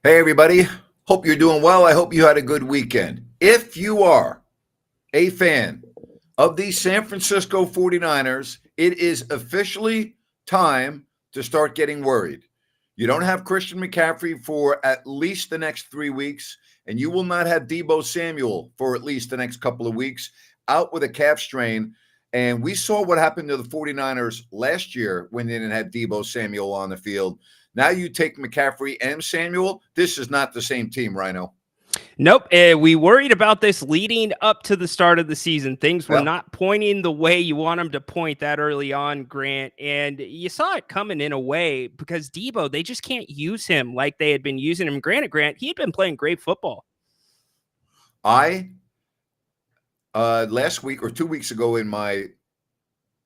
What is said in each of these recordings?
Hey, everybody. Hope you're doing well. I hope you had a good weekend. If you are a fan of the San Francisco 49ers, it is officially time to start getting worried. You don't have Christian McCaffrey for at least the next 3 weeks, and you will not have Deebo Samuel for at least the next couple of weeks out with a calf strain. And we saw what happened to the 49ers last year when they didn't have Deebo Samuel on the field. Now you take McCaffrey and Samuel. This is not the same team, Rhino. Nope. We worried about this leading up to the start of the season. Things were Yeah. not pointing the way you want them to point that early on, Grant. And you saw it coming in a way because Deebo, they just can't use him like they had been using him. Granted, Grant, he had been playing great football. I last week or 2 weeks ago in my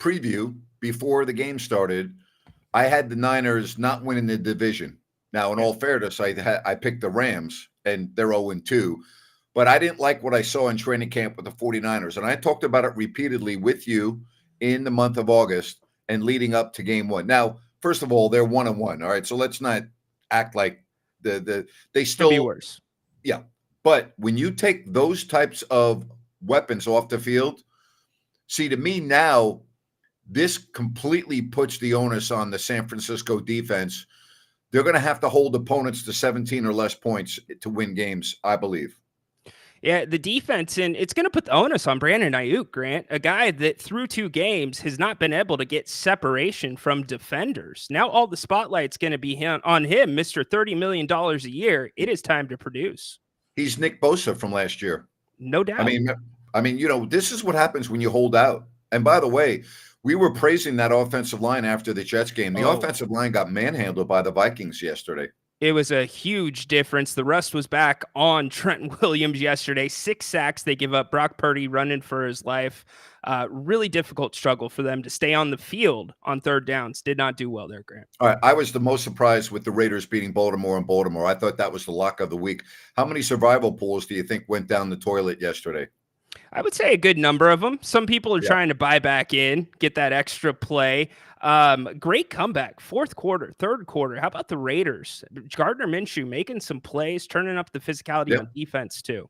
preview before the game started, I had the Niners not winning the division. Now, in all fairness, I picked the Rams and they're 0-2, but I didn't like what I saw in training camp with the 49ers. And I talked about it repeatedly with you in the month of August and leading up to game one. Now, first of all, they're 1-1. All right. So let's not act like they still Could be worse. Yeah. But when you take those types of weapons off the field, see, to me now, this completely puts the onus on the San Francisco defense. They're going to have to hold opponents to 17 or less points to win games, I believe. Yeah, the defense, and it's going to put the onus on Brandon Ayuk, Grant, a guy that through 2 games has not been able to get separation from defenders. Now all the spotlight's going to be on him, Mr. $30 million a year. It is time to produce. He's Nick Bosa from last year. No doubt. This is what happens when you hold out. And by the way, we were praising that offensive line after the Jets game. The offensive line got manhandled by the Vikings yesterday. It was a huge difference. The rust was back on Trent Williams yesterday. 6 sacks they give up. Brock Purdy running for his life. Really difficult struggle for them to stay on the field on third downs. Did not do well there, Grant. All right. I was the most surprised with the Raiders beating Baltimore in Baltimore. I thought that was the lock of the week. How many survival pools do you think went down the toilet yesterday? I would say a good number of them. Some people are trying to buy back in, get that extra play. Great comeback, fourth quarter, third quarter. How about the Raiders? Gardner Minshew making some plays, turning up the physicality on defense too.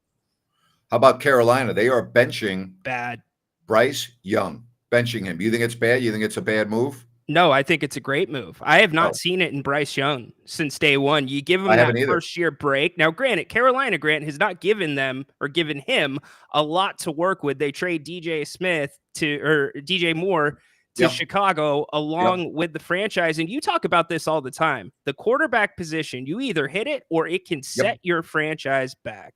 How about Carolina? They are benching bad Bryce Young, benching him. You think it's bad? You think it's a bad move? No, I think it's a great move. I have not seen it in Bryce Young since day one. You give him that first-year break. Now, granted, Carolina, has not given them or given him a lot to work with. They trade DJ Moore to Chicago along with the franchise. And you talk about this all the time. The quarterback position, you either hit it or it can set your franchise back.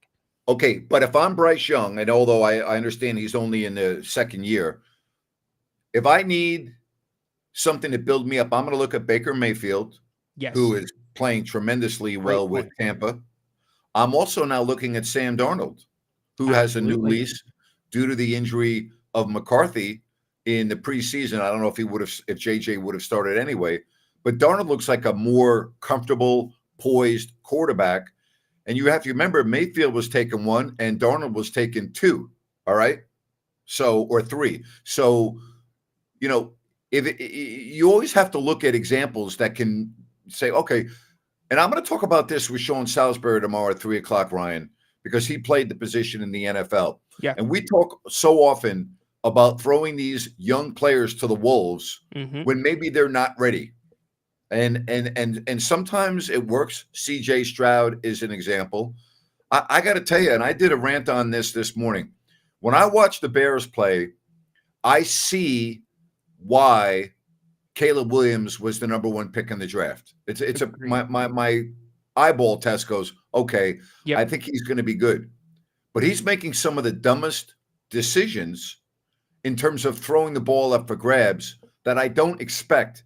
Okay, but if I'm Bryce Young, and although I understand he's only in the second year, if I need something to build me up, I'm going to look at Baker Mayfield, who is playing tremendously well with Tampa. I'm also now looking at Sam Darnold, who has a new lease due to the injury of McCarthy in the preseason. I don't know if if JJ would have started anyway, but Darnold looks like a more comfortable, poised quarterback. And you have to remember, Mayfield was taking 1 and Darnold was taking 2. All right. Or 3. So, you always have to look at examples that can say, okay, and I'm going to talk about this with Sean Salisbury tomorrow at 3:00, Ryan, because he played the position in the NFL. Yeah. And we talk so often about throwing these young players to the wolves when maybe they're not ready. And sometimes it works. CJ Stroud is an example. I got to tell you, and I did a rant on this morning. When I watch the Bears play, I see why Caleb Williams was the number 1 pick in the draft. My eyeball test goes, okay, I think he's going to be good. But he's making some of the dumbest decisions in terms of throwing the ball up for grabs that I don't expect,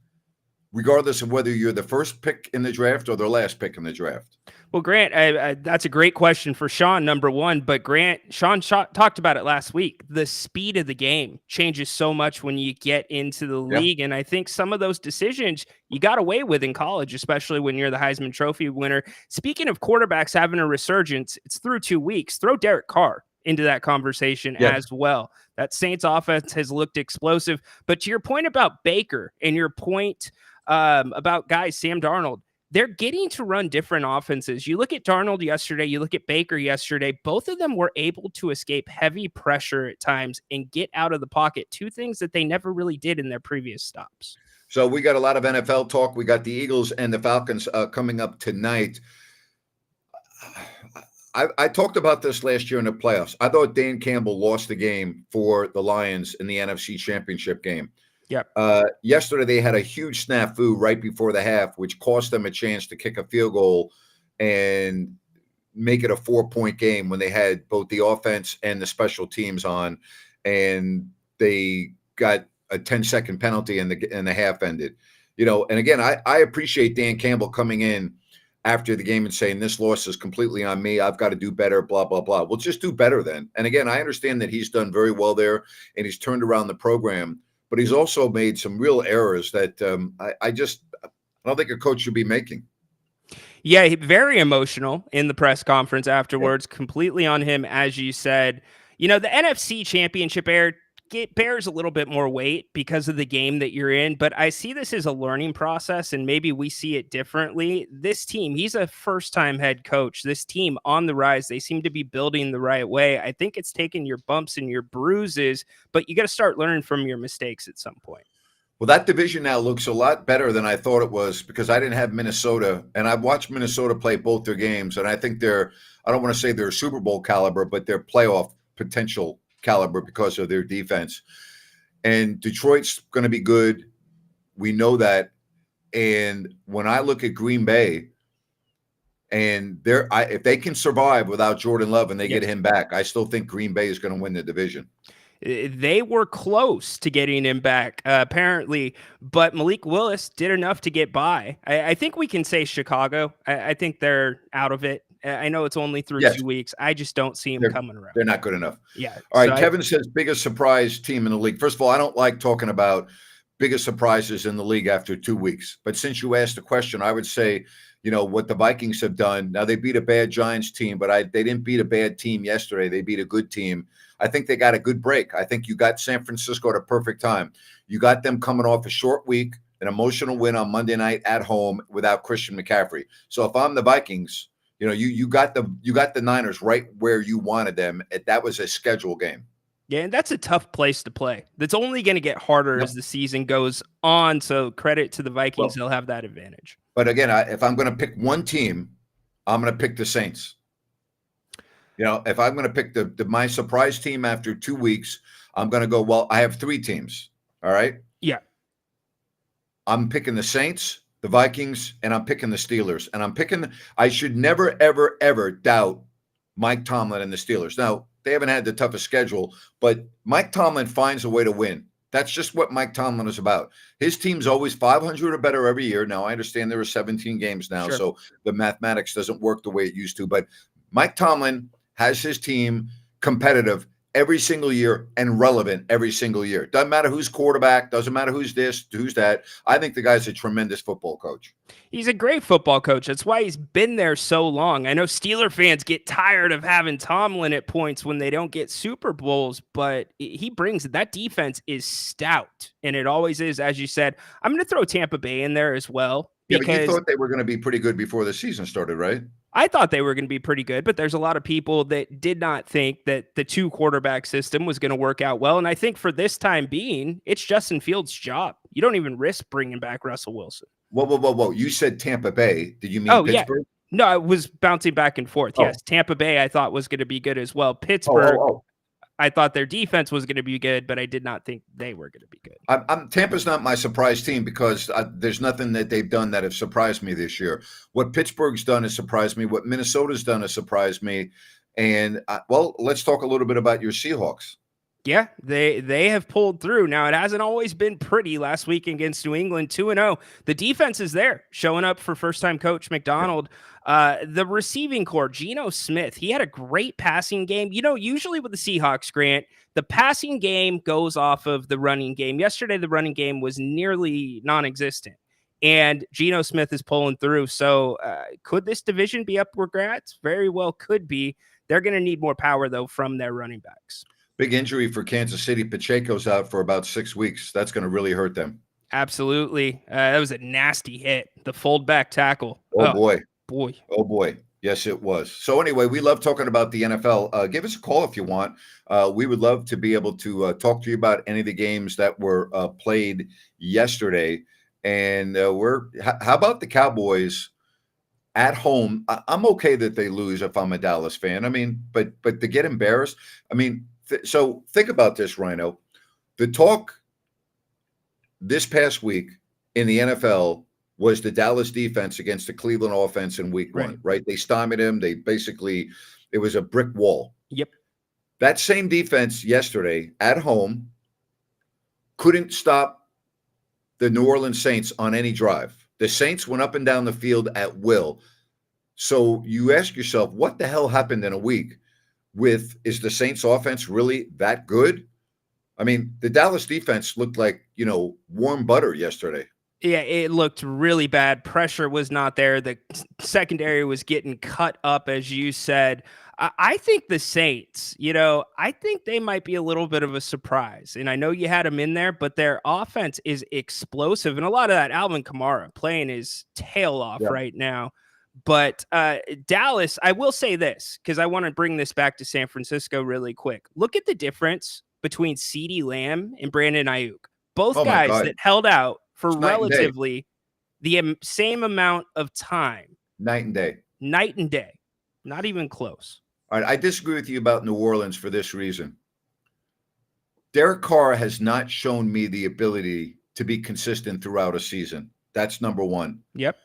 regardless of whether you're the first pick in the draft or the last pick in the draft. Well, Grant, that's a great question for Sean, number 1. But Sean talked about it last week. The speed of the game changes so much when you get into the league. And I think some of those decisions you got away with in college, especially when you're the Heisman Trophy winner. Speaking of quarterbacks having a resurgence, it's through 2 weeks. Throw Derek Carr into that conversation as well. That Saints offense has looked explosive. But to your point about Baker and your point about guys, Sam Darnold, they're getting to run different offenses. You look at Darnold yesterday, you look at Baker yesterday, both of them were able to escape heavy pressure at times and get out of the pocket, two things that they never really did in their previous stops. So we got a lot of NFL talk. We got the Eagles and the Falcons coming up tonight. I talked about this last year in the playoffs. I thought Dan Campbell lost the game for the Lions in the NFC Championship game. Yep. Yesterday, they had a huge snafu right before the half, which cost them a chance to kick a field goal and make it a 4-point game when they had both the offense and the special teams on, and they got a 10-second penalty and the half ended. And again, I appreciate Dan Campbell coming in after the game and saying this loss is completely on me. I've got to do better, blah, blah, blah. Well, just do better then. And again, I understand that he's done very well there and he's turned around the program, but he's also made some real errors that I don't think a coach should be making. Yeah, very emotional in the press conference afterwards, completely on him, as you said. The NFC Championship bears a little bit more weight because of the game that you're in, but I see this as a learning process, and maybe we see it differently. This team, he's a first-time head coach. This team on the rise, they seem to be building the right way. I think it's taking your bumps and your bruises, but you got to start learning from your mistakes at some point. Well, that division now looks a lot better than I thought it was because I didn't have Minnesota, and I've watched Minnesota play both their games, and I think I don't want to say they're Super Bowl caliber, but they're playoff potential caliber because of their defense. And Detroit's going to be good. We know that. And when I look at Green Bay, and if they can survive without Jordan Love and they get him back, I still think Green Bay is going to win the division. They were close to getting him back, apparently, but Malik Willis did enough to get by. I think we can say Chicago. I think they're out of it. I know it's only through 2 weeks. I just don't see them coming around. They're not good enough. Yeah. All right. Kevin says biggest surprise team in the league. First of all, I don't like talking about biggest surprises in the league after 2 weeks. But since you asked the question, I would say, what the Vikings have done. Now, they beat a bad Giants team, but they didn't beat a bad team yesterday. They beat a good team. I think they got a good break. I think you got San Francisco at a perfect time. You got them coming off a short week, an emotional win on Monday night at home without Christian McCaffrey. So if I'm the Vikings, you got the Niners right where you wanted them. That was a schedule game. Yeah, and that's a tough place to play. That's only going to get harder as the season goes on. So credit to the Vikings. They'll have that advantage. But again, if I'm going to pick one team, I'm going to pick the Saints. If I'm going to pick my surprise team after 2 weeks, I'm going to go, well, I have 3 teams. All right. Yeah. I'm picking the Saints, the Vikings, and I'm picking the Steelers. And I should never, ever, ever doubt Mike Tomlin and the Steelers. Now, they haven't had the toughest schedule, but Mike Tomlin finds a way to win. That's just what Mike Tomlin is about. His team's always 500 or better every year. Now, I understand there are 17 games now, so the mathematics doesn't work the way it used to. But Mike Tomlin has his team competitive every single year and relevant every single year. Doesn't matter who's quarterback. Doesn't matter who's this, who's that. I think the guy's a tremendous football coach. He's a great football coach. That's why he's been there so long. I know Steeler fans get tired of having Tomlin at points when they don't get Super Bowls, but he brings it. That defense is stout, and it always is, as you said. I'm going to throw Tampa Bay in there as well. Yeah, but you thought they were going to be pretty good before the season started, right? I thought they were going to be pretty good, but there's a lot of people that did not think that the 2 quarterback system was going to work out well. And I think for this time being, it's Justin Fields' job. You don't even risk bringing back Russell Wilson. Whoa. You said Tampa Bay. Did you mean Pittsburgh? Yeah. No, I was bouncing back and forth. Yes, Tampa Bay I thought was going to be good as well. Pittsburgh, I thought their defense was going to be good, but I did not think they were going to be good. Tampa's not my surprise team because there's nothing that they've done that have surprised me this year. What Pittsburgh's done has surprised me. What Minnesota's done has surprised me. And, let's talk a little bit about your Seahawks. Yeah, they have pulled through. Now, it hasn't always been pretty. Last week against New England, 2-0. The defense is there, showing up for first-time coach McDonald. The receiving core, Geno Smith, he had a great passing game. Usually with the Seahawks, Grant, the passing game goes off of the running game. Yesterday, the running game was nearly non-existent, and Geno Smith is pulling through. So could this division be up for grabs? Very well could be. They're going to need more power, though, from their running backs. Big injury for Kansas City. Pacheco's out for about 6 weeks. That's going to really hurt them. Absolutely. That was a nasty hit. The fold back tackle. Oh boy. Boy. Oh boy. Yes, it was. So anyway, we love talking about the NFL. Give us a call if you want. We would love to be able to talk to you about any of the games that were played yesterday. And how about the Cowboys at home? I'm okay that they lose if I'm a Dallas fan. I mean, but to get embarrassed. I mean, so think about this, Rhino. The talk this past week in the NFL was the Dallas defense against the Cleveland offense in week one, right? They stymied him. It was a brick wall. Yep. That same defense yesterday at home couldn't stop the New Orleans Saints on any drive. The Saints went up and down the field at will. So you ask yourself, what the hell happened in a week is the Saints offense really that good? I mean, the Dallas defense looked like, warm butter yesterday. Yeah, it looked really bad. Pressure was not there. The secondary was getting cut up, as you said. I think the Saints, I think they might be a little bit of a surprise. And I know you had them in there, but their offense is explosive. And a lot of that, Alvin Kamara playing his tail off right now. But Dallas, I will say this, because I want to bring this back to San Francisco really quick. Look at the difference between CeeDee Lamb and Brandon Ayuk. Both guys that held out for relatively the same amount of time. Night and day. Night and day. Not even close. All right. I disagree with you about New Orleans for this reason. Derek Carr has not shown me the ability to be consistent throughout a season. That's number one. Yep.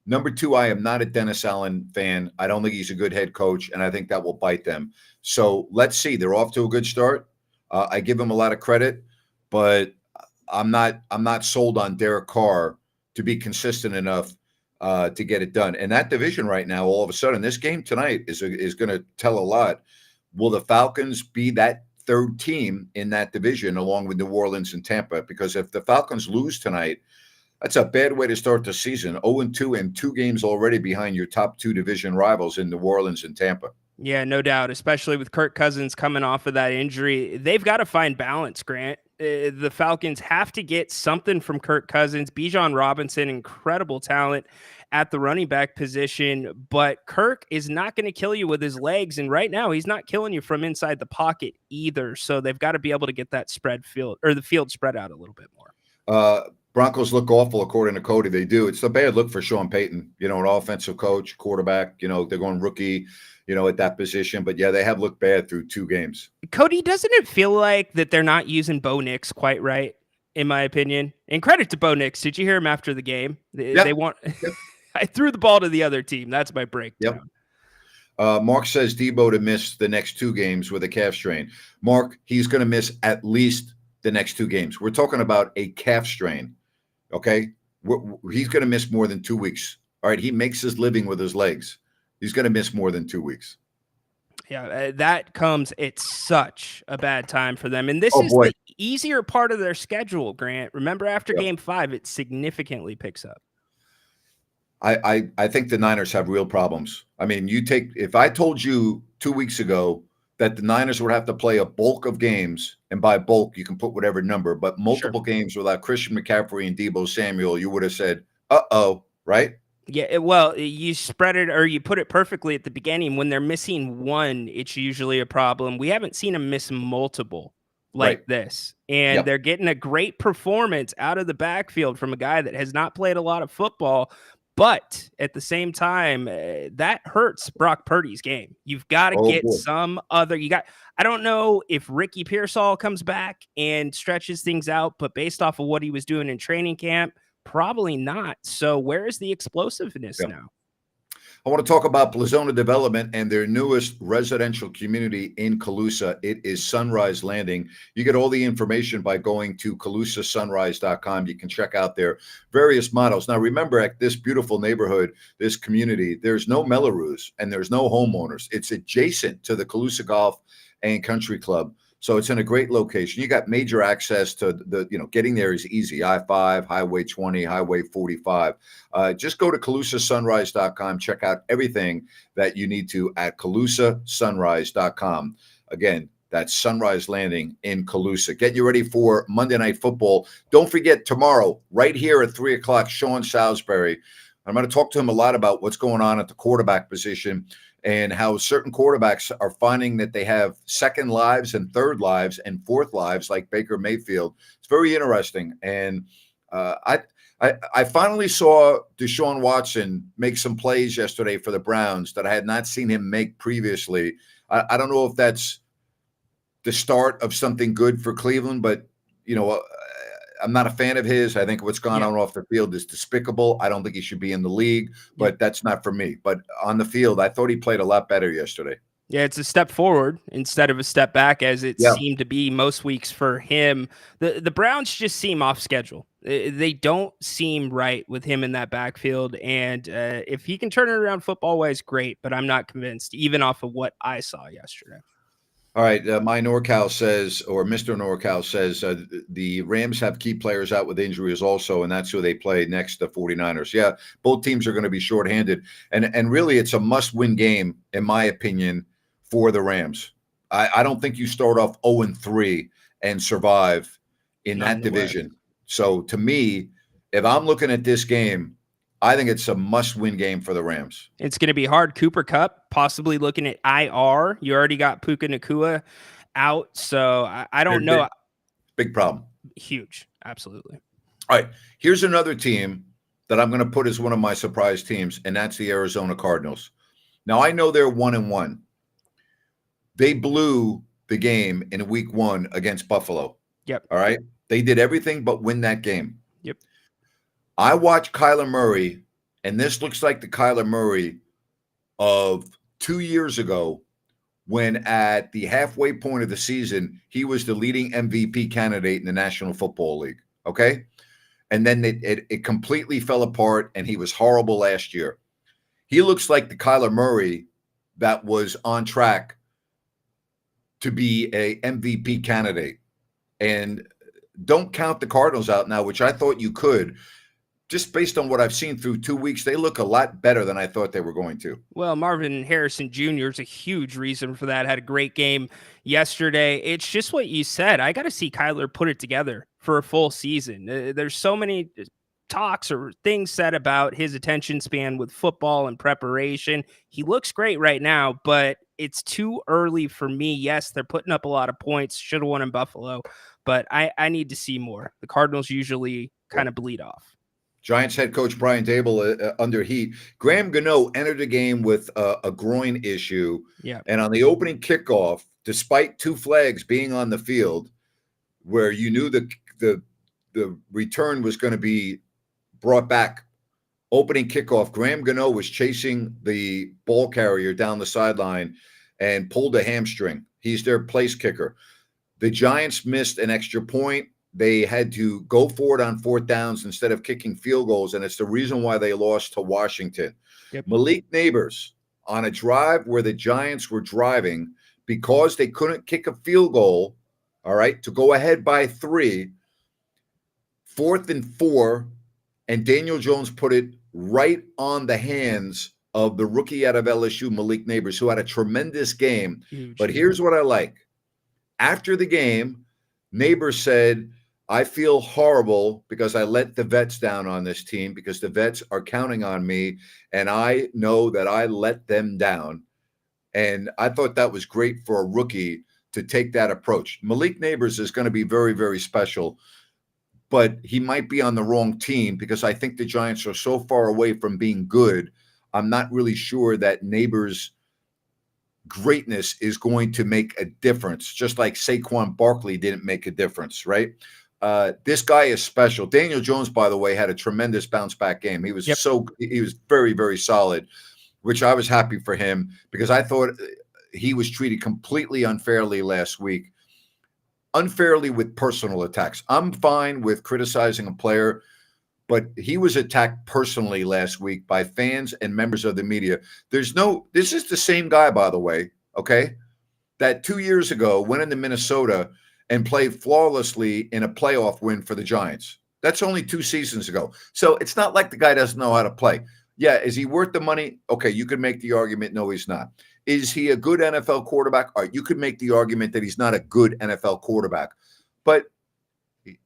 Number two, I am not a Dennis Allen fan. I don't think he's a good head coach, and I think that will bite them. So let's see. They're off to a good start. I give him a lot of credit, but I'm not sold on Derek Carr to be consistent enough to get it done. And that division right now, all of a sudden, this game tonight is going to tell a lot. Will the Falcons be that third team in that division along with New Orleans and Tampa? Because if the Falcons lose tonight, that's a bad way to start the season. 0-2 and 2 games already behind your top 2 division rivals in New Orleans and Tampa. Yeah, no doubt, especially with Kirk Cousins coming off of that injury. They've got to find balance, Grant. The Falcons have to get something from Kirk Cousins. Bijan Robinson, incredible talent at the running back position, but Kirk is not going to kill you with his legs, and right now he's not killing you from inside the pocket either. So they've got to be able to get that the field spread out a little bit more. Broncos look awful, according to Cody. They do. It's a bad look for Sean Payton, an offensive coach, quarterback. They're going rookie, at that position. But, yeah, they have looked bad through 2 games. Cody, doesn't it feel like that they're not using Bo Nix quite right, in my opinion? And credit to Bo Nix. Did you hear him after the game? They want I threw the ball to the other team. That's my breakdown. Yep. Mark says Debo to miss the next 2 games with a calf strain. Mark, he's going to miss at least the next 2 games. We're talking about a calf strain. Okay, he's going to miss more than 2 weeks. All right, he makes his living with his legs. He's going to miss more than 2 weeks. Yeah, that comes at such a bad time for them. And this is the easier part of their schedule, Grant. Remember, after game 5, it significantly picks up. I think the Niners have real problems. I mean, if I told you 2 weeks ago that the Niners would have to play a bulk of games, and by bulk, you can put whatever number, but multiple games without Christian McCaffrey and Deebo Samuel, you would have said, uh-oh, right? Yeah, well, you spread it, or you put it perfectly at the beginning. When they're missing one, it's usually a problem. We haven't seen them miss multiple like this. And they're getting a great performance out of the backfield from a guy that has not played a lot of football. But at the same time, that hurts Brock Purdy's game. You've got to get some other. I don't know if Ricky Pearsall comes back and stretches things out, but based off of what he was doing in training camp, probably not. So where is the explosiveness now? I want to talk about Plazona Development and their newest residential community in Colusa. It is Sunrise Landing. You get all the information by going to ColusaSunrise.com. You can check out their various models. Now, remember, at this beautiful neighborhood, this community, there's no Melrose and there's no homeowners. It's adjacent to the Colusa Golf and Country Club. So it's in a great location. You got major access to getting there is easy. I-5, Highway 20, Highway 45. Just go to ColusaSunrise.com. Check out everything that you need to at ColusaSunrise.com. Again, That's Sunrise Landing in Colusa. Get you ready for Monday Night Football. Don't forget, tomorrow, right here at 3 o'clock, Sean Salisbury. I'm going to talk to him a lot about what's going on at the quarterback position and how certain quarterbacks are finding that they have second lives and third lives and fourth lives, like Baker Mayfield. It's very interesting. And I finally saw Deshaun Watson make some plays yesterday for the Browns that I had not seen him make previously. I don't know if that's the start of something good for Cleveland, but I'm not a fan of his. I think what's gone on off the field is despicable. I don't think he should be in the league, but that's not for me. But on the field, I thought he played a lot better yesterday. Yeah, it's a step forward instead of a step back, as it seemed to be most weeks for him. The Browns just seem off schedule. They don't seem right with him in that backfield. And if he can turn it around football-wise, great. But I'm not convinced, even off of what I saw yesterday. All right, my NorCal says, or Mr. NorCal says, the Rams have key players out with injuries also, and that's who they play next, the 49ers. Yeah, both teams are going to be shorthanded. And really, it's a must-win game, in my opinion, for the Rams. I don't think you start off 0-3 and survive in that division. So, to me, if I'm looking at this game, I think it's a must-win game for the Rams. It's going to be hard. Cooper Kupp possibly looking at IR. You already got Puka Nacua out, so I don't know. Big problem. Huge. Absolutely. All right. Here's another team that I'm going to put as one of my surprise teams, and that's the Arizona Cardinals. Now, I know they're 1-1. They blew the game in week 1 against Buffalo. Yep. All right. They did everything but win that game. Yep. I watched Kyler Murray, and this looks like the Kyler Murray of 2 years ago when at the halfway point of the season, he was the leading MVP candidate in the National Football League, okay? And then it completely fell apart, and he was horrible last year. He looks like the Kyler Murray that was on track to be a MVP candidate. And don't count the Cardinals out now, which I thought you could. Just based on what I've seen through 2 weeks, they look a lot better than I thought they were going to. Well, Marvin Harrison Jr. is a huge reason for that. Had a great game yesterday. It's just what you said. I got to see Kyler put it together for a full season. There's so many talks or things said about his attention span with football and preparation. He looks great right now, but it's too early for me. Yes, they're putting up a lot of points. Should have won in Buffalo, but I need to see more. The Cardinals usually kind of bleed off. Giants head coach Brian Daboll under heat. Graham Gano entered the game with a groin issue. Yeah. And on the opening kickoff, despite 2 flags being on the field, where you knew the return was going to be brought back, opening kickoff, Graham Gano was chasing the ball carrier down the sideline and pulled a hamstring. He's their place kicker. The Giants missed an extra point. They had to go for it on 4th downs instead of kicking field goals, and it's the reason why they lost to Washington. Yep. Malik Neighbors, on a drive where the Giants were driving, because they couldn't kick a field goal, all right, to go ahead by 3, 4th and 4, and Daniel Jones put it right on the hands of the rookie out of LSU, Malik Neighbors, who had a tremendous game. Huge. But here's what I like. After the game, Neighbors said, I feel horrible because I let the vets down on this team because the vets are counting on me, and I know that I let them down. And I thought that was great for a rookie to take that approach. Malik Neighbors is going to be very, very special, but he might be on the wrong team because I think the Giants are so far away from being good. I'm not really sure that Neighbors' greatness is going to make a difference, just like Saquon Barkley didn't make a difference, right? This guy is special. Daniel Jones, by the way, had a tremendous bounce back game. He was he was very, very solid, which I was happy for him because I thought he was treated completely unfairly last week. Unfairly with personal attacks. I'm fine with criticizing a player, but he was attacked personally last week by fans and members of the media. This is the same guy, by the way, okay, that 2 years ago went into Minnesota and played flawlessly in a playoff win for the Giants. That's only 2 seasons ago. So it's not like the guy doesn't know how to play. Yeah, is he worth the money? Okay, you could make the argument, no, he's not. Is he a good NFL quarterback? All right, you could make the argument that he's not a good NFL quarterback. But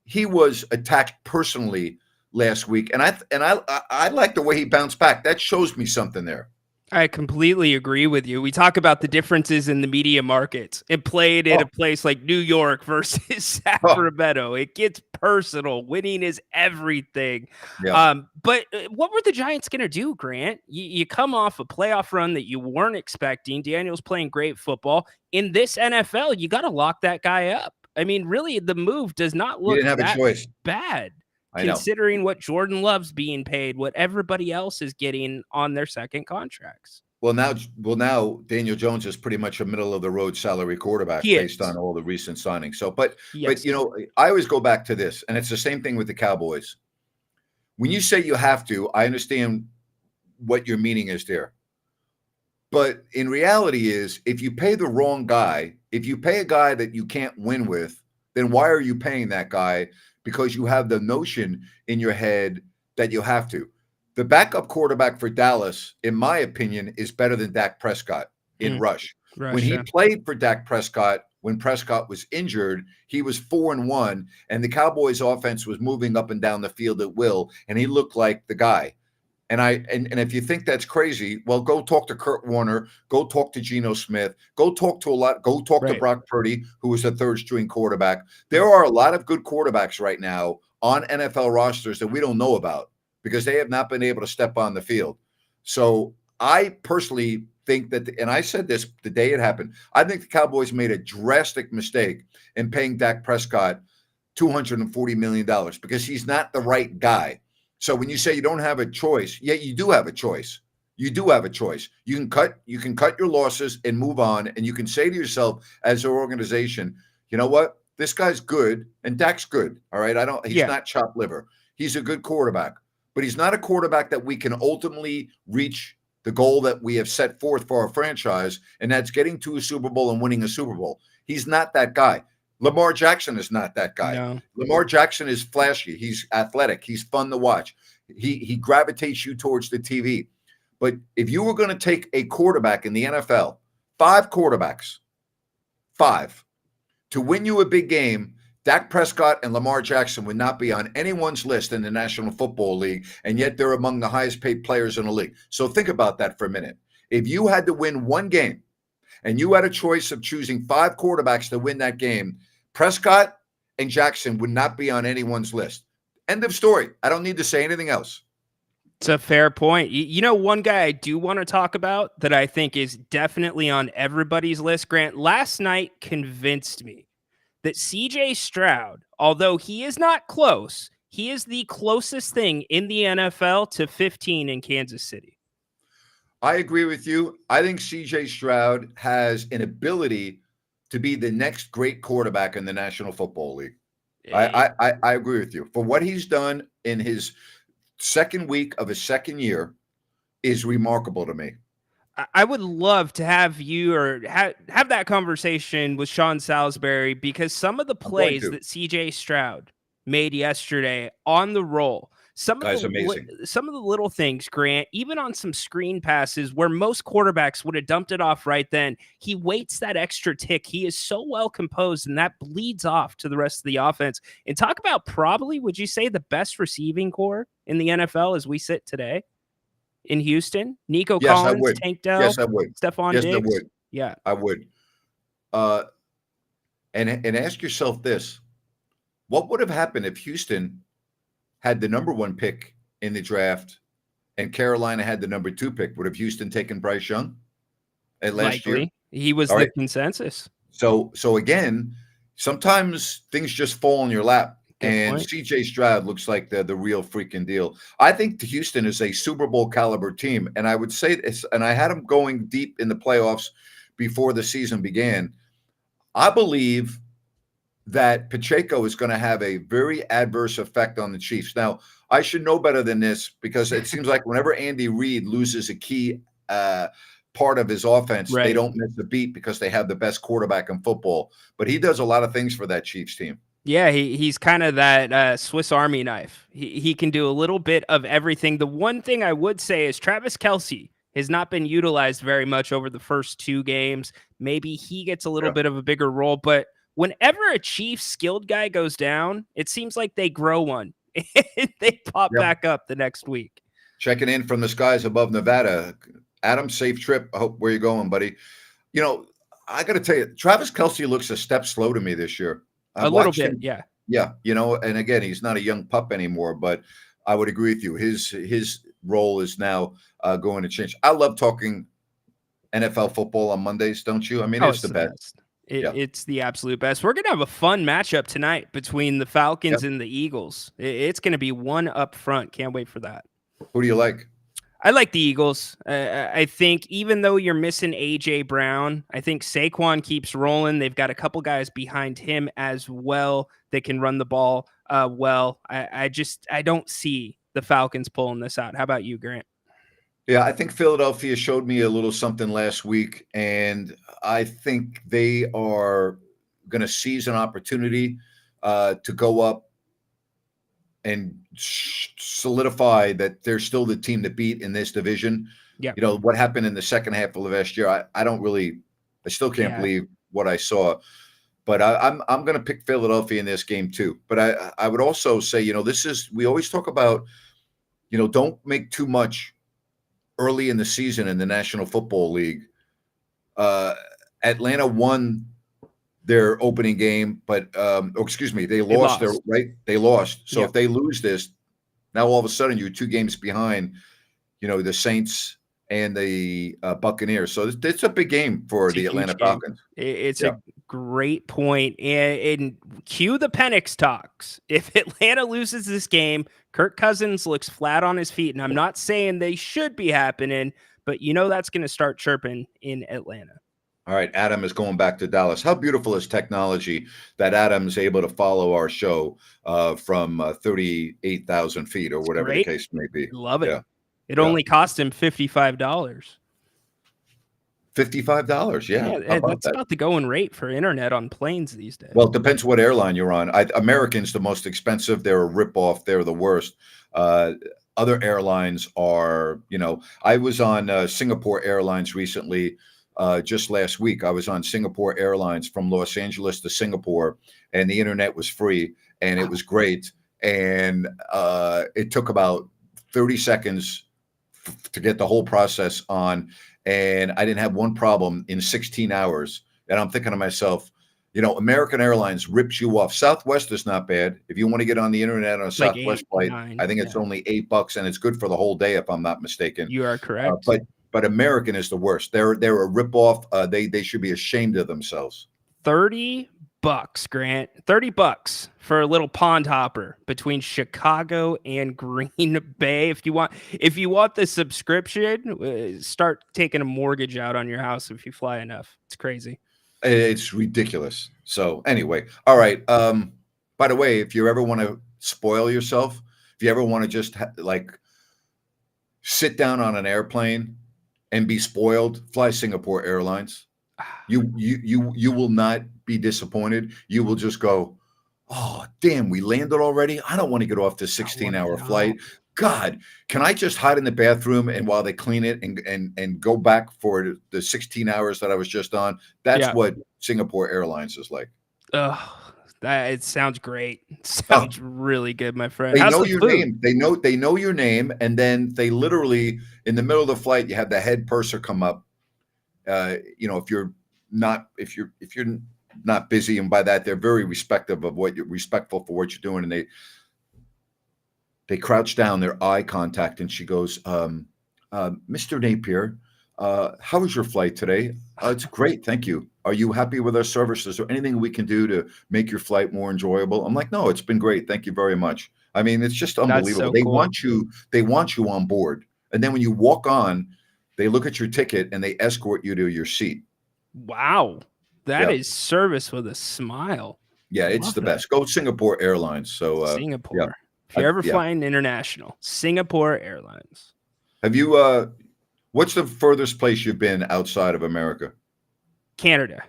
he was attacked personally last week, and I like the way he bounced back. That shows me something there. I completely agree with you. We talk about the differences in the media markets. It played at a place like New York versus Sacramento. It gets personal. Winning is everything. Yeah. But what were the Giants going to do, Grant? You come off a playoff run that you weren't expecting. Daniel's playing great football. In this NFL, you got to lock that guy up. I mean, really, the move does not look didn't have that a choice. bad. I know. Considering what Jordan Love's being paid, what everybody else is getting on their second contracts. Well, now Daniel Jones is pretty much a middle of the road salary quarterback based on all the recent signings. So, but you know, I always go back to this, and it's the same thing with the Cowboys. When you say you have to, I understand what your meaning is there. But in reality is, if you pay the wrong guy, if you pay a guy that you can't win with, then why are you paying that guy? Because you have the notion in your head that you have to. The backup quarterback for Dallas, in my opinion, is better than Dak Prescott in Rush. When he played for Dak Prescott, when Prescott was injured, he was 4-1, and the Cowboys' offense was moving up and down the field at will, and he looked like the guy. And if you think that's crazy, well, go talk to Kurt Warner, go talk to Geno Smith, go talk to Brock Purdy, who was a third-string quarterback. There are a lot of good quarterbacks right now on NFL rosters that we don't know about because they have not been able to step on the field. So I personally think that, and I said this the day it happened, I think the Cowboys made a drastic mistake in paying Dak Prescott $240 million because he's not the right guy. So when you say you don't have a choice, yeah, you do have a choice. You do have a choice. You can cut your losses and move on, and you can say to yourself as an organization, you know what? This guy's good, and Dak's good. All right. He's not chopped liver. He's a good quarterback, but he's not a quarterback that we can ultimately reach the goal that we have set forth for our franchise, and that's getting to a Super Bowl and winning a Super Bowl. He's not that guy. Lamar Jackson is not that guy. No. Lamar Jackson is flashy. He's athletic. He's fun to watch. He gravitates you towards the TV. But if you were going to take a quarterback in the NFL, 5 quarterbacks, 5, to win you a big game, Dak Prescott and Lamar Jackson would not be on anyone's list in the National Football League, and yet they're among the highest paid players in the league. So think about that for a minute. If you had to win one game and you had a choice of choosing 5 quarterbacks to win that game, Prescott and Jackson would not be on anyone's list. End of story. I don't need to say anything else. It's a fair point. You know, one guy I do want to talk about that I think is definitely on everybody's list, Grant, last night convinced me that CJ Stroud, although he is not close, he is the closest thing in the NFL to 15 in Kansas City. I agree with you. I think CJ Stroud has an ability to be the next great quarterback in the National Football League. I agree with you. For what he's done in his second week of his second year is remarkable to me. I would love to have you or have that conversation with Sean Salisbury because some of the plays that CJ Stroud made yesterday on the roll, some of the little things, Grant, even on some screen passes where most quarterbacks would have dumped it off right then, he waits that extra tick. He is so well composed, and that bleeds off to the rest of the offense. And talk about probably, would you say, the best receiving core in the NFL as we sit today? In Houston, Nico Collins, Tank Dell, yes, I would. Stephon Diggs. I would. Yeah, I would. And ask yourself this: what would have happened if Houston had the number 1 pick in the draft and Carolina had the number 2 pick? Would have Houston taken Bryce Young last year? He was the consensus. So again, sometimes things just fall in your lap. And CJ Stroud looks like the real freaking deal. I think Houston is a Super Bowl caliber team. And I would say this, and I had them going deep in the playoffs before the season began. I believe that Pacheco is going to have a very adverse effect on the Chiefs. Now, I should know better than this because it seems like whenever Andy Reid loses a key part of his offense, they don't miss a beat because they have the best quarterback in football. But he does a lot of things for that Chiefs team. Yeah, he's kind of that Swiss Army knife. He can do a little bit of everything. The one thing I would say is Travis Kelce has not been utilized very much over the first 2 games. Maybe he gets a little Yeah. bit of a bigger role, but whenever a Chiefs skilled guy goes down, it seems like they grow one and they pop Yep. back up the next week. Checking in from the skies above Nevada. Adam, safe trip. I hope where you going, buddy. You know, I got to tell you, Travis Kelce looks a step slow to me this year. A I've little watched bit, him. yeah. Yeah, and again, he's not a young pup anymore, but I would agree with you. His role is now going to change. I love talking NFL football on Mondays, don't you? I mean, Oh, it's it's the the best. best. Yeah. It's the absolute best. We're gonna have a fun matchup tonight between the Falcons Yep. and the Eagles. It's gonna be one up front. Can't wait for that. Who do you like? I like the Eagles. I think even though you're missing AJ Brown, I think Saquon keeps rolling. They've got a couple guys behind him as well that can run the ball well. I don't see the Falcons pulling this out. How about you, Grant? Yeah, I think Philadelphia showed me a little something last week, and I think they are going to seize an opportunity to go up and solidify that they're still the team to beat in this division. Yeah. What happened in the second half of last year, I still can't believe what I saw. But I'm going to pick Philadelphia in this game too. But I would also say, we always talk about, don't make too much early in the season in the National Football League. Atlanta won their opening game, but they lost. They lost. So if they lose this, now all of a sudden you're 2 games behind, the Saints and the Buccaneers. So it's a big game for the Atlanta Falcons. It's a great point. And cue the Penix talks. If Atlanta loses this game, Kirk Cousins looks flat on his feet. And I'm not saying they should be happening, but that's going to start chirping in Atlanta. All right, Adam is going back to Dallas. How beautiful is technology that Adam's able to follow our show from 38,000 feet or whatever the case may be. Love it. Yeah. It only cost him $55. $55, yeah. That's about the going rate for internet on planes these days. Well, it depends what airline you're on. American's the most expensive. They're a ripoff. They're the worst. Other airlines are, I was on Singapore Airlines recently. Just last week, I was on Singapore Airlines from Los Angeles to Singapore, and the internet was free, and it was great. And it took about 30 seconds to get the whole process on, and I didn't have one problem in 16 hours. And I'm thinking to myself, American Airlines rips you off. Southwest is not bad. If you want to get on the internet on a Southwest flight, I think it's only $8, and it's good for the whole day, if I'm not mistaken. You are correct. But American is the worst. They're a ripoff. They should be ashamed of themselves. $30, Grant. $30 for a little pond hopper between Chicago and Green Bay. If you want the subscription, start taking a mortgage out on your house if you fly enough. It's crazy. It's ridiculous. So anyway, all right. By the way, if you ever want to spoil yourself, if you ever want to just sit down on an airplane and be spoiled, fly Singapore Airlines. You will not be disappointed. You will just go, oh, damn, we landed already? I don't want to get off this 16-hour flight. God, can I just hide in the bathroom and while they clean it and go back for the 16 hours that I was just on? That's what Singapore Airlines is like. It sounds great. It sounds really good, my friend. They know your name. They know your name, and then they literally, in the middle of the flight, you have the head purser come up. If you're not busy, and by that they're very respectful for what you're doing, and they crouch down, their eye contact, and she goes, "Mr. Napier, how was your flight today?" It's great, thank you. Are you happy with our service? Is there anything we can do to make your flight more enjoyable? I'm like, no, it's been great. Thank you very much. I mean, it's just unbelievable. So they cool. They want you on board. And then when you walk on, they look at your ticket and they escort you to your seat. Wow. That is service with a smile. Yeah, it's the best. Go Singapore Airlines. So Singapore. Yeah. If you're ever flying international, Singapore Airlines. Have you what's the furthest place you've been outside of America? Canada.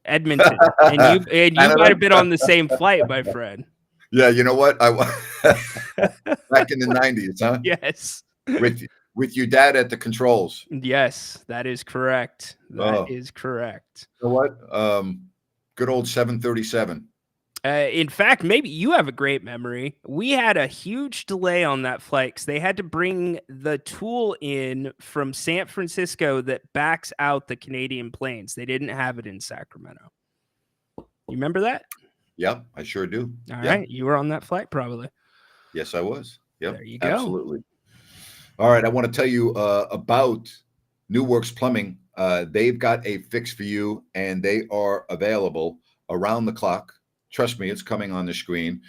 Edmonton, and you might have been on the same flight, my friend. Yeah, you know what? Back in the 90s, huh? Yes. With your dad at the controls. Yes, that is correct. That is correct. You know what? Good old 737. In fact, maybe you have a great memory. We had a huge delay on that flight because they had to bring the tool in from San Francisco that backs out the Canadian planes. They didn't have it in Sacramento. You remember that? Yep, I sure do. All right. You were on that flight probably. Yes, I was. Yep. There you go. Absolutely. All right. I want to tell you about New Works Plumbing. They've got a fix for you, and they are available around the clock. Trust me, it's coming on the screen.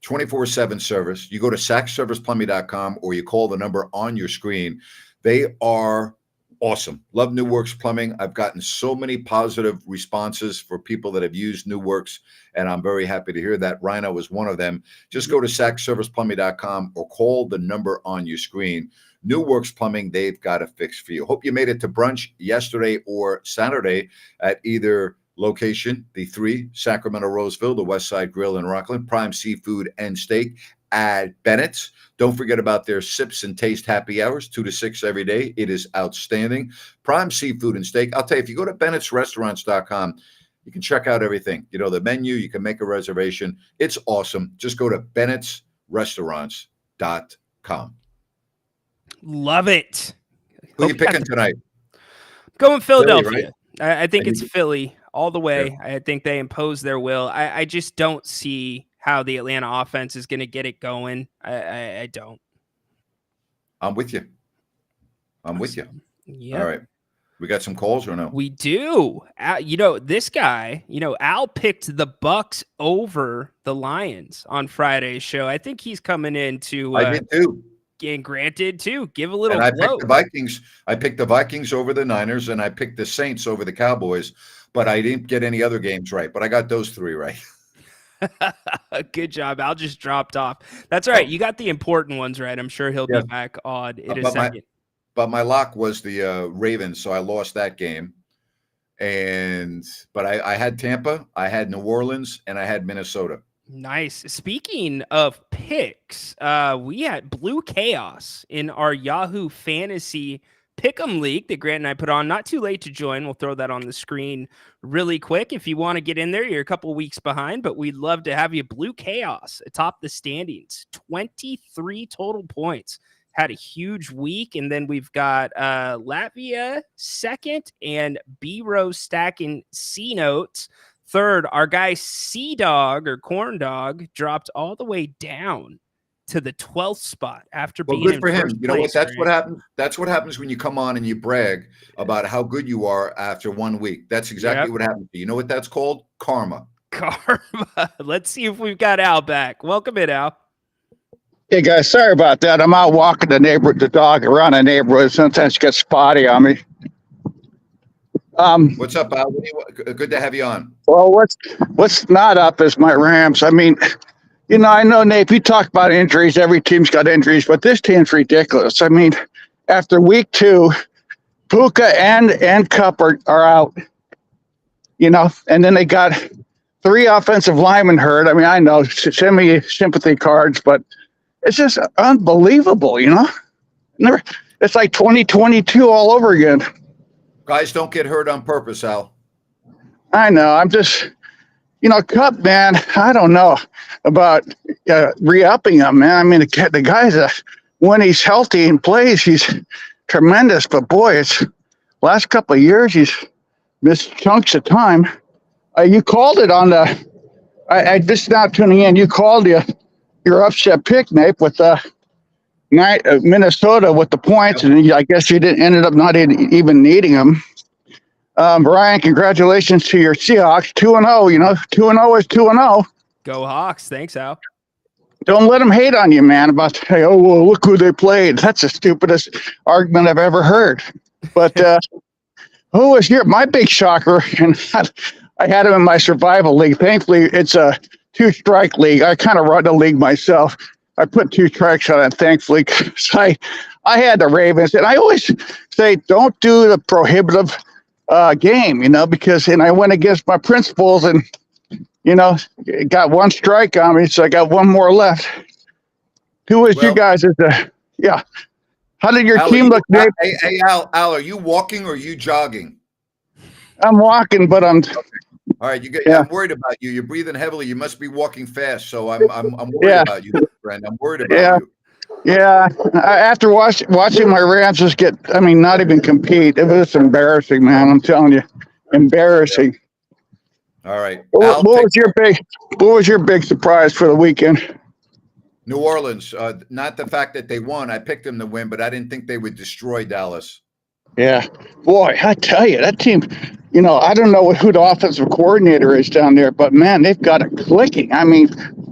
24/7 service. You go to sackserviceplumbing.com or you call the number on your screen. They are awesome. Love New Works Plumbing. I've gotten so many positive responses for people that have used New Works, and I'm very happy to hear that. Rhino was one of them. Just go to sackserviceplumbing.com or call the number on your screen. New Works Plumbing, they've got a fix for you. Hope you made it to brunch yesterday or Saturday at either location, the 3 Sacramento Roseville, the West Side Grill in Rockland, Prime Seafood and Steak at Bennett's. Don't forget about their Sips and Taste happy hours, 2 to 6 every day. It is outstanding. Prime Seafood and Steak. I'll tell you, if you go to Bennett'sRestaurants.com, you can check out everything. You know, the menu, you can make a reservation. It's awesome. Just go to Bennett'sRestaurants.com. Love it. Who are you picking tonight? Going Philadelphia. Philly, right? I think it's Philly all the way. Yeah. I think they impose their will. I just don't see how the Atlanta offense is going to get it going. I don't. I'm with you. Yeah. All right. We got some calls or no? We do. This guy, Al picked the Bucks over the Lions on Friday's show. I think he's coming in to. I did too. And granted, too, give a little. And I picked the Vikings. I picked the Vikings over the Niners, and I picked the Saints over the Cowboys. But I didn't get any other games right. But I got those 3 right. Good job. Al just dropped off. That's all right. You got the important ones right. I'm sure he'll be back on in a second. But my lock was the Ravens, so I lost that game. But I had Tampa, I had New Orleans, and I had Minnesota. Nice. Speaking of picks, we had Blue Chaos in our Yahoo Fantasy Pick'em League that Grant and I put on. Not too late to join. We'll throw that on the screen really quick. If you want to get in there, you're a couple weeks behind, but we'd love to have you. Blue Chaos atop the standings, 23 total points. Had a huge week, and then we've got Latvia second and B-Rose stacking C-Notes third. Our guy C-Dog or Corn Dog dropped all the way down to the 12th spot after being good in for him. first You know what? place, That's what happens. That's what happens when you come on and you brag about how good you are after 1 week. That's exactly what happens. You know what that's called? Karma. Let's see if we've got Al back. Welcome in, Al. Hey guys, sorry about that. I'm out walking the dog around the neighborhood. Sometimes it gets spotty on me. What's up, Al? Good to have you on. Well, what's not up is my Rams. I mean, I know, Nate, you talk about injuries. Every team's got injuries, but this team's ridiculous. I mean, after week 2, Puka and Cup are out, and then they got 3 offensive linemen hurt. I mean, I know, send me sympathy cards, but it's just unbelievable, It's like 2022 all over again. Guys don't get hurt on purpose, Al. I know. I'm just, Cup, man, I don't know about re-upping him, man. I mean, the guy's when he's healthy and plays, he's tremendous. But, boy, it's last couple of years, he's missed chunks of time. You called it on I just now tuning in. You called your upset pick, Nate, with Minnesota with the points, and I guess you ended up not even needing them. Brian, congratulations to your Seahawks, 2-0. 2-0 is 2-0. Go Hawks! Thanks, Al. Don't let them hate on you, man. About well, look who they played. That's the stupidest argument I've ever heard. But who was my big shocker? And I had him in my survival league. Thankfully, it's a 2-strike league. I kind of run the league myself. I put 2 strikes on it, thankfully, because I had the Ravens. And I always say, don't do the prohibitive game, because I went against my principles and got one strike on me, so I got one more left. Who was you guys? Yeah. How did your team look, Dave? Hey, Al, are you walking or are you jogging? I'm walking, but I'm. Okay. All right, I'm worried about you. You're breathing heavily. You must be walking fast. So I'm worried about you, friend. I'm worried about you. Yeah. After watching my Rams just not even compete, it was embarrassing, man. I'm telling you, embarrassing. All right. What was your big surprise for the weekend? New Orleans. Not the fact that they won. I picked them to win, but I didn't think they would destroy Dallas. Yeah, boy, I tell you, that team. I don't know who the offensive coordinator is down there, but man, they've got it clicking.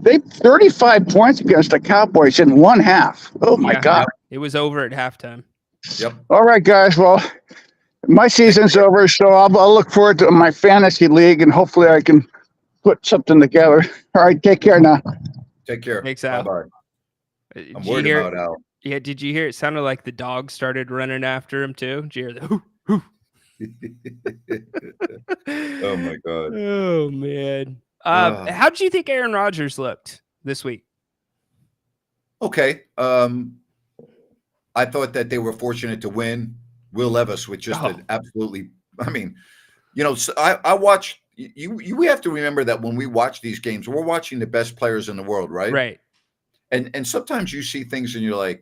They 35 points against the Cowboys in one half. Oh my God! It was over at halftime. Yep. All right, guys. Well, my season's over, so I'll look forward to my fantasy league, and hopefully I can put something together. All right, take care now. Take care. Thanks, Al. Bye-bye. I'm worried about Al. Yeah, did you hear? It sounded like the dog started running after him too. Did you hear the hoo, hoo? Oh my God. Oh man. How did you think Aaron Rodgers looked this week? Okay. I thought that they were fortunate to win. Will Levis with just an absolutely. I watch. We have to remember that when we watch these games, we're watching the best players in the world, right? Right. And sometimes you see things and you're like,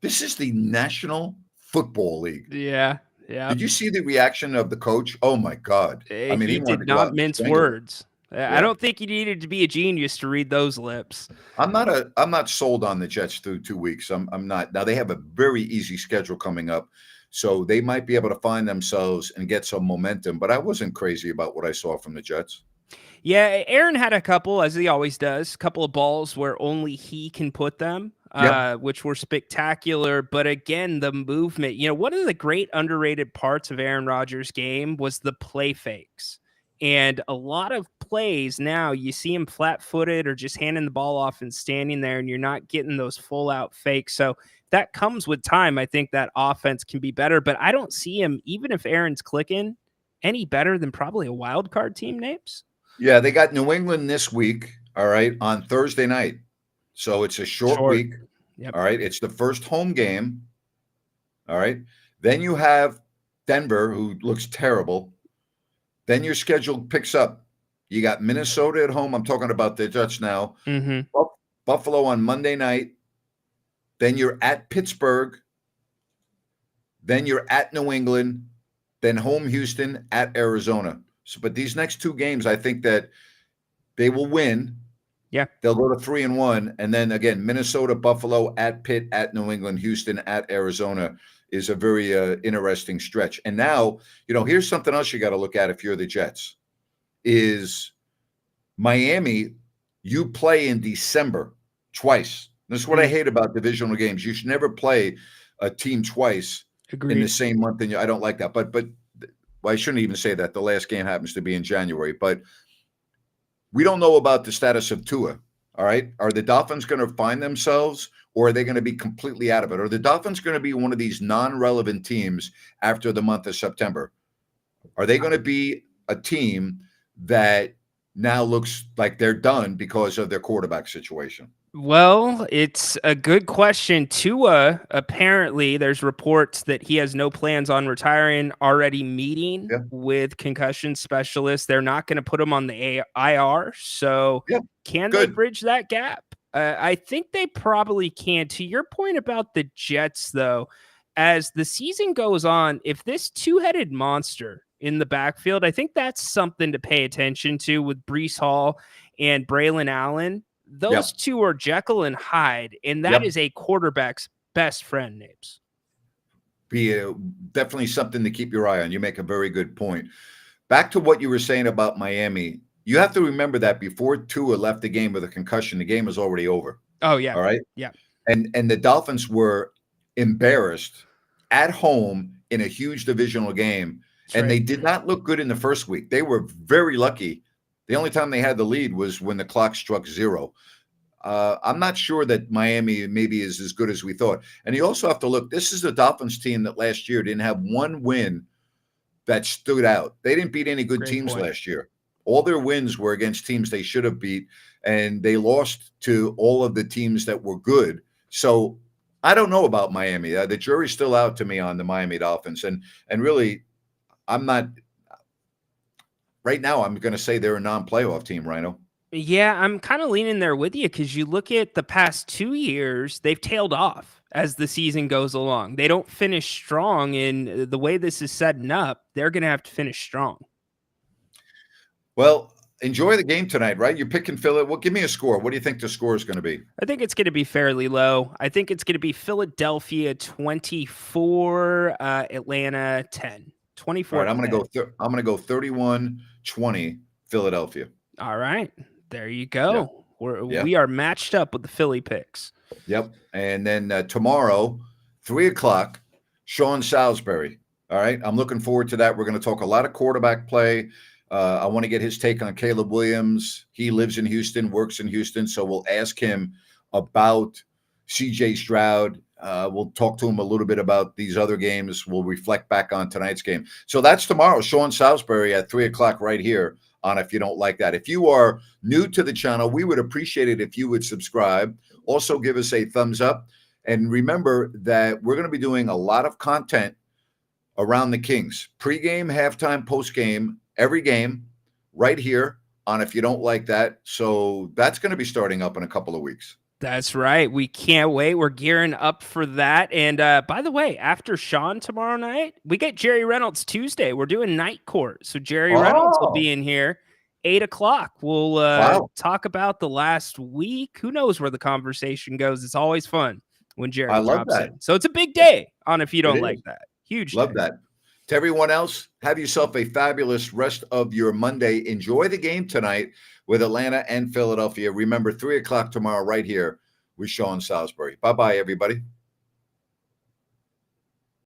this is the National Football League. Yeah. Yeah. Did you see the reaction of the coach? Oh my God. He did not mince words. Yeah. I don't think you needed to be a genius to read those lips. I'm not sold on the Jets through 2 weeks. I'm not. Now they have a very easy schedule coming up, so they might be able to find themselves and get some momentum. But I wasn't crazy about what I saw from the Jets. Yeah, Aaron had a couple, as he always does, a couple of balls where only he can put them, which were spectacular. But again, the movement, one of the great underrated parts of Aaron Rodgers' game was the play fakes. And a lot of plays now, you see him flat-footed or just handing the ball off and standing there, and you're not getting those full-out fakes. So that comes with time. I think that offense can be better, but I don't see him, even if Aaron's clicking, any better than probably a wild card team, Napes. Yeah, they got New England this week, all right, on Thursday night. So it's a short week. Yep. All right. It's the first home game. All right. Then you have Denver, who looks terrible. Then your schedule picks up. You got Minnesota at home. I'm talking about the Jets now. Mm-hmm. Buffalo on Monday night. Then you're at Pittsburgh. Then you're at New England. Then home Houston, at Arizona. So, but these next two games, I think that they will win. Yeah. They'll go to 3-1. And then again, Minnesota, Buffalo, at Pitt, at New England, Houston, at Arizona is a very interesting stretch. And now, here's something else you got to look at if you're the Jets, is Miami, you play in December twice. This is what I hate about divisional games. You should never play a team twice in the same month. And I don't like that. But well, I shouldn't even say that. The last game happens to be in January. But we don't know about the status of Tua, all right? Are the Dolphins going to find themselves, or are they going to be completely out of it? Are the Dolphins going to be one of these non-relevant teams after the month of September? Are they going to be a team that now looks like they're done because of their quarterback situation? Well, it's a good question. Tua, apparently, there's reports that he has no plans on retiring, already meeting with concussion specialists. They're not going to put him on the IR. So can they bridge that gap? I think they probably can. To your point about the Jets, though, as the season goes on, if this two-headed monster in the backfield, I think that's something to pay attention to with Breece Hall and Braylon Allen. Those two are Jekyll and Hyde, and that is a quarterback's best friend, Napes. Be definitely something to keep your eye on. You make a very good point. Back to what you were saying about Miami, you have to remember that before Tua left the game with a concussion, the game was already over. Oh, yeah. All right? Yeah. And the Dolphins were embarrassed at home in a huge divisional game, they did not look good in the first week. They were very lucky. The only time they had the lead was when the clock struck 0. I'm not sure that Miami maybe is as good as we thought. And you also have to look, this is the Dolphins team that last year didn't have one win that stood out. They didn't beat any good Great teams point. last year. All their wins were against teams they should have beat, and they lost to all of the teams that were good. So I don't know about Miami. The jury's still out to me on the Miami Dolphins, and really, I'm not right now. I'm going to say they're a non-playoff team, Rhino. Yeah, I'm kind of leaning there with you because you look at the past 2 years, they've tailed off as the season goes along. They don't finish strong, and the way this is setting up, they're going to have to finish strong. Well, enjoy the game tonight, right? You're picking Philly. Well, give me a score. What do you think the score is going to be? I think it's going to be fairly low. I think it's going to be Philadelphia 24, Atlanta 10. 24. All right, I'm going to go 31-20 Philadelphia. All right. There you go. Yeah. We are matched up with the Philly picks. Yep. And then tomorrow, 3:00, Sean Salisbury. All right. I'm looking forward to that. We're going to talk a lot of quarterback play. I want to get his take on Caleb Williams. He lives in Houston, works in Houston. So we'll ask him about CJ Stroud. We'll talk to him a little bit about these other games. We'll reflect back on tonight's game. So that's tomorrow, Sean Salisbury at 3:00 right here on If You Don't Like That. If you are new to the channel, we would appreciate it if you would subscribe. Also give us a thumbs up. And remember that we're going to be doing a lot of content around the Kings. Pre-game, halftime, post-game, every game right here on If You Don't Like That. So that's going to be starting up in a couple of weeks. That's right. We can't wait. We're gearing up for that. And by the way, after Sean tomorrow night, we get Jerry Reynolds Tuesday. We're doing night court. So Jerry Reynolds will be in here 8:00. We'll talk about the last week. Who knows where the conversation goes? It's always fun when Jerry drops in. So it's a big day on If You Don't Like That. Huge. Love that. To everyone else, have yourself a fabulous rest of your Monday. Enjoy the game tonight with Atlanta and Philadelphia. Remember, 3:00 tomorrow right here with Sean Salisbury. Bye-bye, everybody.